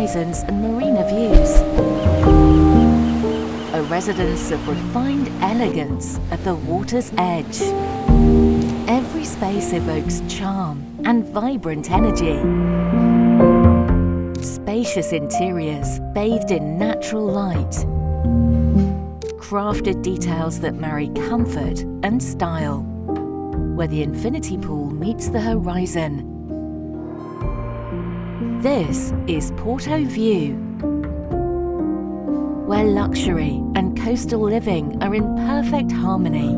horizons and marina views. A residence of refined elegance at the water's edge. Every space evokes charm and vibrant energy. Spacious interiors bathed in natural light. Crafted details that marry comfort and style, where the infinity pool meets the horizon. This is Porto View, where luxury and coastal living are in perfect harmony.